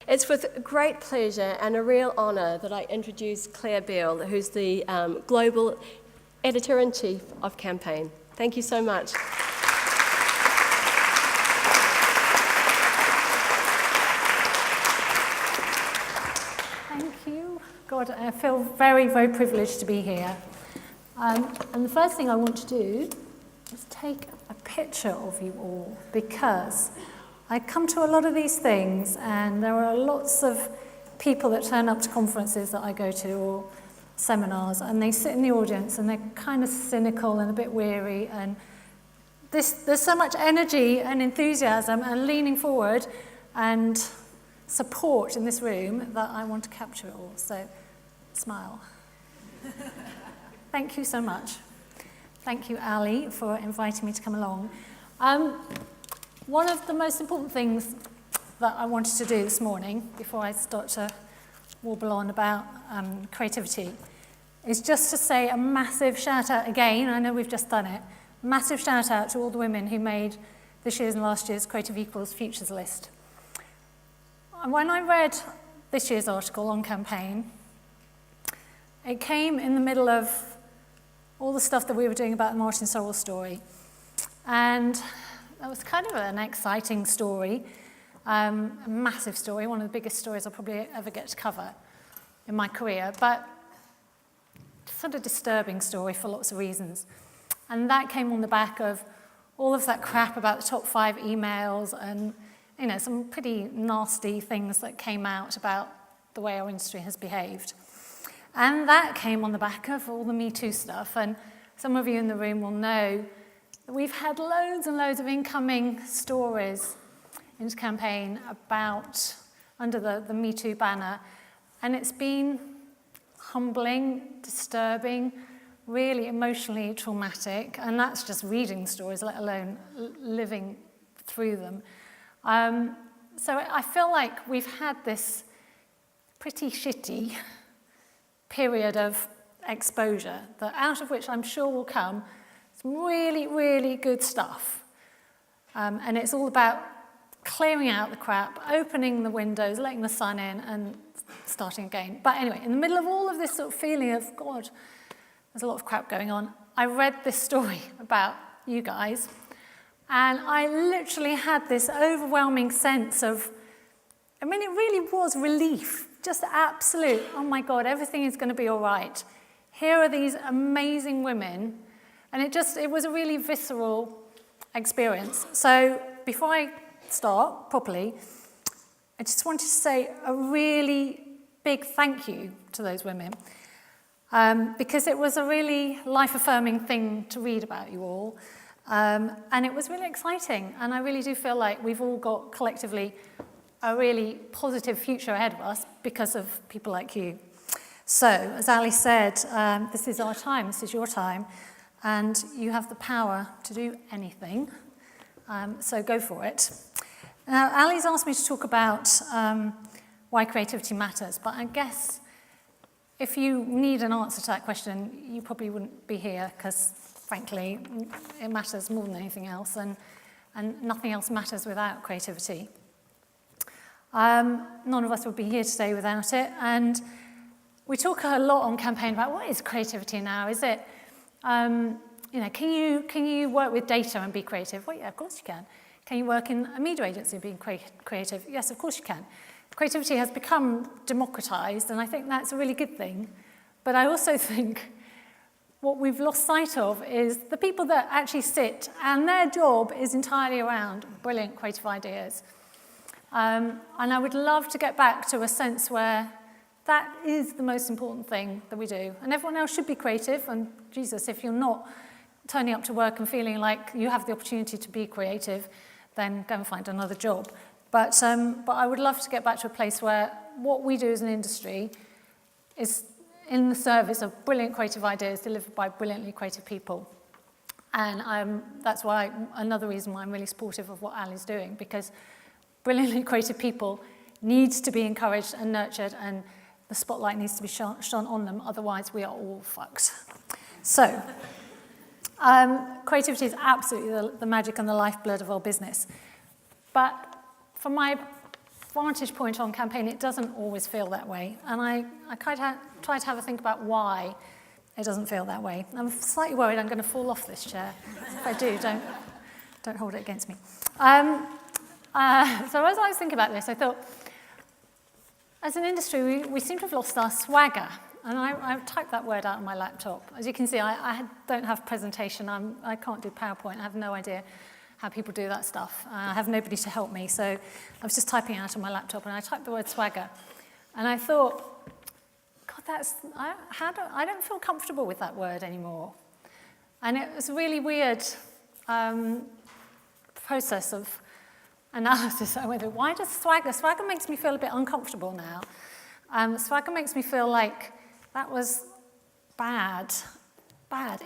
It's with great pleasure and a real honour that I introduce Claire Beale, who's the Global Editor-in-Chief of Campaign. Thank you so much. Thank you. God, I feel very, very privileged to be here. And the first thing I want to do is take a picture of you all, because I come to a lot of these things and there are lots of people that turn up to conferences that I go to or seminars, and they sit in the audience and they're kind of cynical and a bit weary, and there's so much energy and enthusiasm and leaning forward and support in this room that I want to capture it all. So, smile. Thank you so much. Thank you, Ali, for inviting me to come along. One of the most important things that I wanted to do this morning, before I start to warble on about creativity, is just to say a massive shout out again. I know we've just done it. Massive shout out to all the women who made this year's and last year's Creative Equals Futures list. And when I read this year's article on Campaign, it came in the middle of all the stuff that we were doing about the Martin Sorrell story. And that was kind of an exciting story, a massive story, one of the biggest stories I'll probably ever get to cover in my career, but sort of disturbing story for lots of reasons. And that came on the back of all of that crap about the top 5 emails and, you know, some pretty nasty things that came out about the way our industry has behaved. And that came on the back of all the Me Too stuff. And some of you in the room will know that we've had loads and loads of incoming stories into Campaign about, under the Me Too banner. And it's been humbling, disturbing, really emotionally traumatic. And that's just reading stories, let alone living through them. So I feel like we've had this pretty shitty period of exposure, that out of which I'm sure will come some really, really good stuff. And it's all about clearing out the crap, opening the windows, letting the sun in, and starting again. But anyway, in the middle of all of this sort of feeling of, God, there's a lot of crap going on, I read this story about you guys, and I literally had this overwhelming sense of, I mean, it really was relief. Just absolute, oh my God, everything is going to be all right. Here are these amazing women. And it was a really visceral experience. So before I start properly, I just wanted to say a really big thank you to those women. Because it was a really life-affirming thing to read about you all. And it was really exciting. And I really do feel like we've all got collectively a really positive future ahead of us because of people like you. So, as Ali said, this is our time, this is your time, and you have the power to do anything, so go for it. Now, Ali's asked me to talk about why creativity matters, but I guess if you need an answer to that question, you probably wouldn't be here, because, frankly, it matters more than anything else, and nothing else matters without creativity. None of us would be here today without it, and we talk a lot on Campaign about what is creativity now. Is it, you know, can you work with data and be creative? Well, yeah, of course you can. Can you work in a media agency and be creative? Yes, of course you can. Creativity has become democratized, and I think that's a really good thing. But I also think what we've lost sight of is the people that actually sit, and their job is entirely around brilliant creative ideas. And I would love to get back to a sense where that is the most important thing that we do. And everyone else should be creative. And Jesus, if you're not turning up to work and feeling like you have the opportunity to be creative, then go and find another job. But I would love to get back to a place where what we do as an industry is in the service of brilliant creative ideas delivered by brilliantly creative people. And that's why another reason why I'm really supportive of what Ali's doing, because brilliantly creative people needs to be encouraged and nurtured, and the spotlight needs to be shone on them, otherwise we are all fucked. So, creativity is absolutely the magic and the lifeblood of our business. But from my vantage point on campaign, it doesn't always feel that way. And I kind of try to have a think about why it doesn't feel that way. I'm slightly worried I'm going to fall off this chair. If I do, don't hold it against me. So as I was thinking about this, I thought, as an industry, we seem to have lost our swagger. And I typed that word out on my laptop. As you can see, I don't have presentation. I can't do PowerPoint. I have no idea how people do that stuff. I have nobody to help me. So I was just typing it out on my laptop, and I typed the word swagger. And I thought, God, I don't feel comfortable with that word anymore. And it was a really weird process of analysis I went through. Why does swagger makes me feel a bit uncomfortable now. Swagger makes me feel like that was bad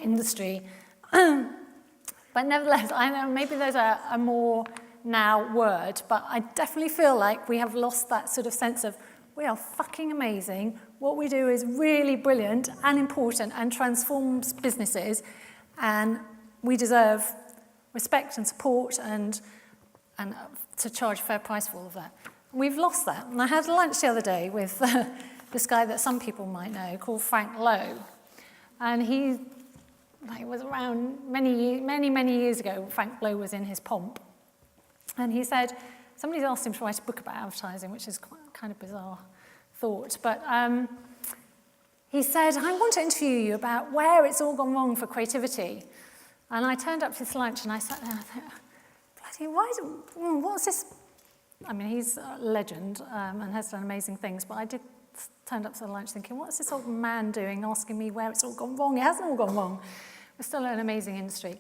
industry. But nevertheless, I know maybe there's a more now word, but I definitely feel like we have lost that sort of sense of we are fucking amazing. What we do is really brilliant and important and transforms businesses, and we deserve respect and support and to charge a fair price for all of that. We've lost that. And I had lunch the other day with this guy that some people might know called Frank Lowe. And he was around many years ago. Frank Lowe was in his pomp. And he said, somebody's asked him to write a book about advertising, which is quite kind of bizarre thought. But he said, I want to interview you about where it's all gone wrong for creativity. And I turned up to this lunch and I sat there and I thought, bloody, what's this? I mean, he's a legend and has done amazing things, but I did turn up to the lunch thinking, what's this old man doing asking me where it's all gone wrong? It hasn't all gone wrong. We're still an amazing industry.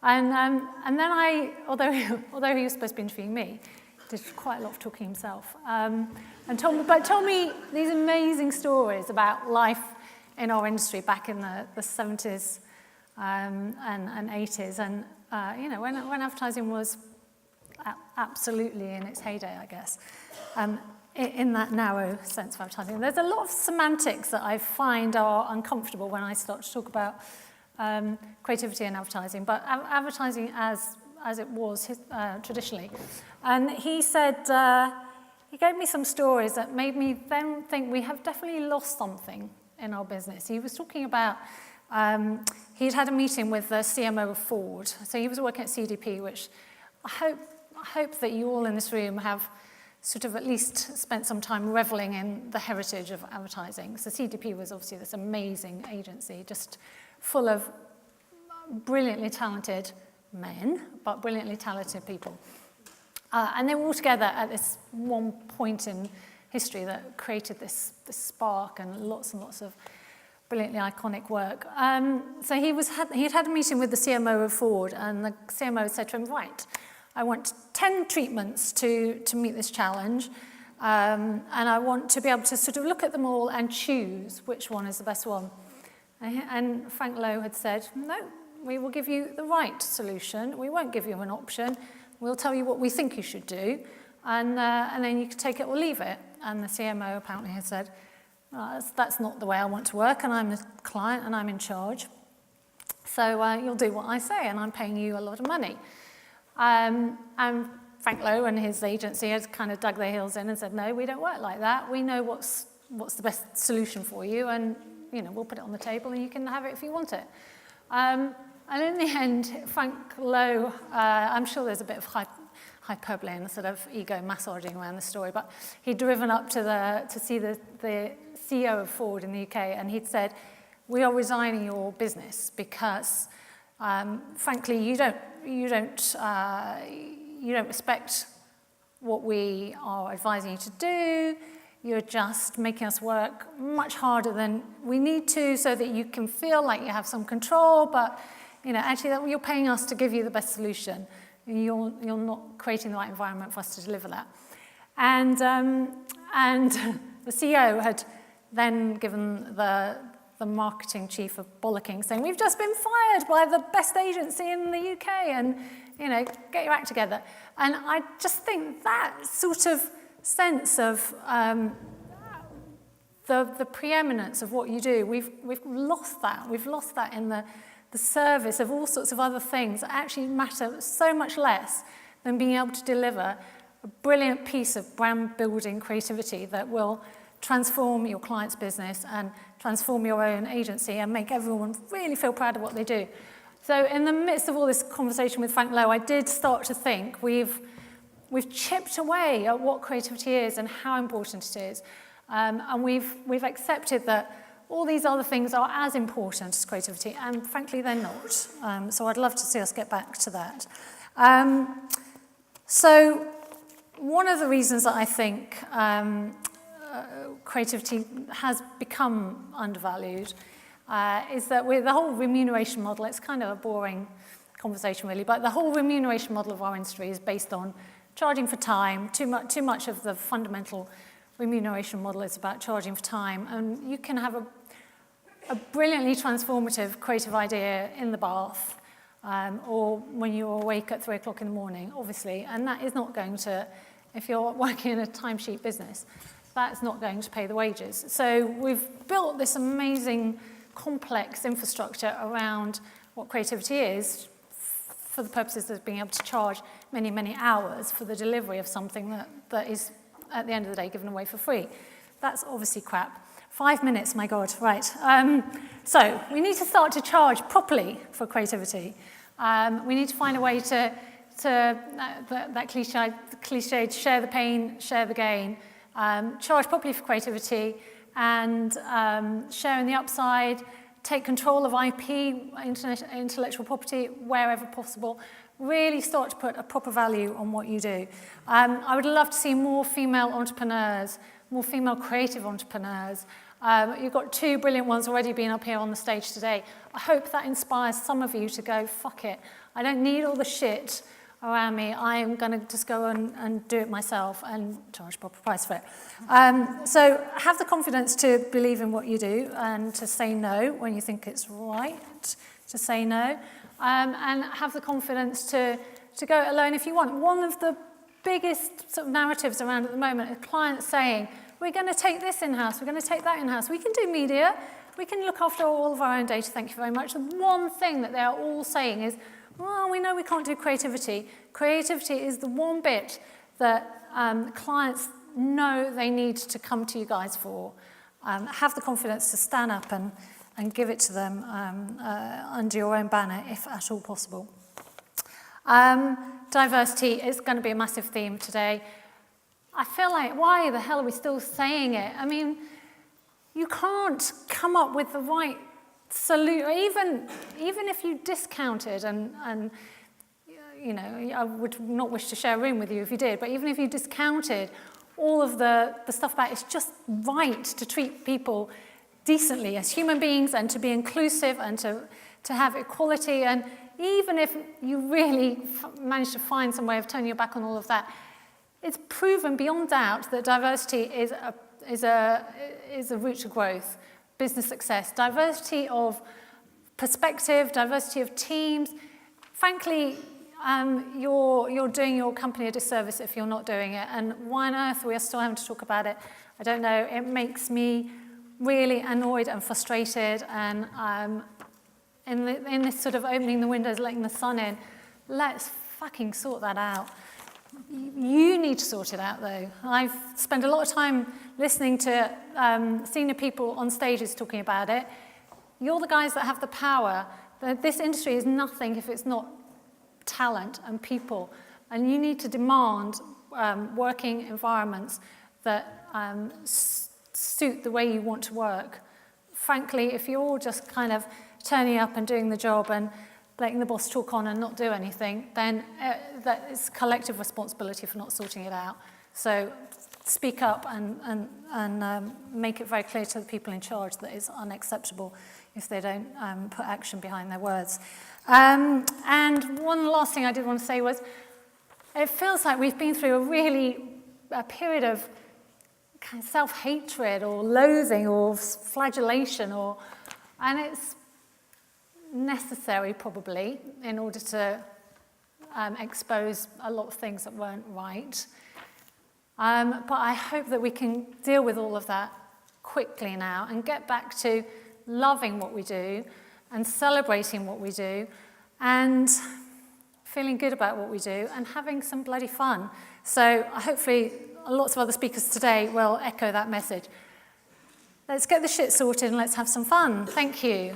And then although he was supposed to be interviewing me, did quite a lot of talking himself, and told me these amazing stories about life in our industry back in the 70s and 80s, and when advertising was absolutely in its heyday, I guess, in that narrow sense of advertising. There's a lot of semantics that I find are uncomfortable when I start to talk about creativity and advertising, but advertising as it was traditionally. And he said, he gave me some stories that made me then think we have definitely lost something in our business. He was talking about, he'd had a meeting with the CMO of Ford. So he was working at CDP, which I hope that you all in this room have sort of at least spent some time reveling in the heritage of advertising. So CDP was obviously this amazing agency, just full of brilliantly talented men, but brilliantly talented people. And they were all together at this one point in history that created this spark and lots of brilliantly iconic work. So he'd had a meeting with the CMO of Ford, and the CMO said to him, right, I want 10 treatments to meet this challenge, and I want to be able to sort of look at them all and choose which one is the best one. And Frank Lowe had said, no, we will give you the right solution. We won't give you an option. We'll tell you what we think you should do, and then you can take it or leave it. And the CMO apparently had said, that's not the way I want to work, and I'm the client, and I'm in charge. So you'll do what I say, and I'm paying you a lot of money. And Frank Lowe and his agency had kind of dug their heels in and said, no, we don't work like that. We know what's the best solution for you, and we'll put it on the table, and you can have it if you want it. And in the end, Frank Lowe, I'm sure there's a bit of hyperbole and sort of ego massaging around the story, but he'd driven up to see the CEO of Ford in the UK, and he'd said, we are resigning your business because, frankly, you don't respect what we are advising you to do. You're just making us work much harder than we need to so that you can feel like you have some control, but actually that you're paying us to give you the best solution. You're not creating the right environment for us to deliver that. And the CEO had then given the marketing chief a bollocking, saying, we've just been fired by the best agency in the UK, and get your act together. And I just think that sort of sense of the preeminence of what you do, we've lost that. We've lost that in the service of all sorts of other things that actually matter so much less than being able to deliver a brilliant piece of brand building creativity that will transform your client's business and transform your own agency and make everyone really feel proud of what they do. So in the midst of all this conversation with Frank Lowe, I did start to think we've chipped away at what creativity is and how important it is. And we've accepted that all these other things are as important as creativity, and frankly, they're not. So I'd love to see us get back to that. So one of the reasons that I think creativity has become undervalued is that with the whole remuneration model, it's kind of a boring conversation really, but the whole remuneration model of our industry is based on charging for time. Too much of the fundamental remuneration model is about charging for time, and you can have a brilliantly transformative creative idea in the bath or when you're awake at 3 o'clock in the morning, obviously, and that is not going to, if you're working in a timesheet business, that's not going to pay the wages. So we've built this amazing, complex infrastructure around what creativity is for the purposes of being able to charge many, many hours for the delivery of something that is, at the end of the day, given away for free. That's obviously crap. 5 minutes, my God, right. So we need to start to charge properly for creativity. We need to find a way to that cliche, share the pain, share the gain, charge properly for creativity, and share in the upside, take control of IP, intellectual property, wherever possible, really start to put a proper value on what you do. I would love to see more female entrepreneurs, more female creative entrepreneurs. You've got 2 brilliant ones already being up here on the stage today. I hope that inspires some of you to go, fuck it, I don't need all the shit around me. I'm going to just go and do it myself and charge a proper price for it. So have the confidence to believe in what you do and to say no when you think it's right to say no. And have the confidence to go it alone if you want. One of the biggest sort of narratives around at the moment are clients saying, we're going to take this in-house, we're going to take that in-house. We can do media, we can look after all of our own data, thank you very much. The one thing that they are all saying is, well, we know we can't do creativity. Creativity is the one bit that clients know they need to come to you guys for. Have the confidence to stand up and give it to them under your own banner, if at all possible. Diversity is going to be a massive theme today. I feel like, why the hell are we still saying it? I mean, you can't come up with the right solution, even if you discounted, and you know, I would not wish to share a room with you if you did, but even if you discounted all of the stuff about it's just right to treat people decently as human beings and to be inclusive and to have equality, and even if you really manage to find some way of turning your back on all of that, it's proven beyond doubt that diversity is a route to growth, business success, diversity of perspective, diversity of teams. Frankly, you're doing your company a disservice if you're not doing it. And why on earth we are still having to talk about it? I don't know. It makes me really annoyed and frustrated. And in this sort of opening the windows, letting the sun in, let's fucking sort that out. You need to sort it out, though. I've spent a lot of time listening to senior people on stages talking about it. You're the guys that have the power. This industry is nothing if it's not talent and people. And you need to demand working environments that suit the way you want to work. Frankly, if you're all just kind of turning up and doing the job and letting the boss talk on and not do anything, then that is collective responsibility for not sorting it out. So speak up and make it very clear to the people in charge that it's unacceptable if they don't put action behind their words. And one last thing I did want to say was, it feels like we've been through a period of kind of self-hatred or loathing or flagellation, and it's necessary probably in order to expose a lot of things that weren't right. But I hope that we can deal with all of that quickly now and get back to loving what we do and celebrating what we do and feeling good about what we do and having some bloody fun. So hopefully lots of other speakers today will echo that message. Let's get the shit sorted and let's have some fun. Thank you.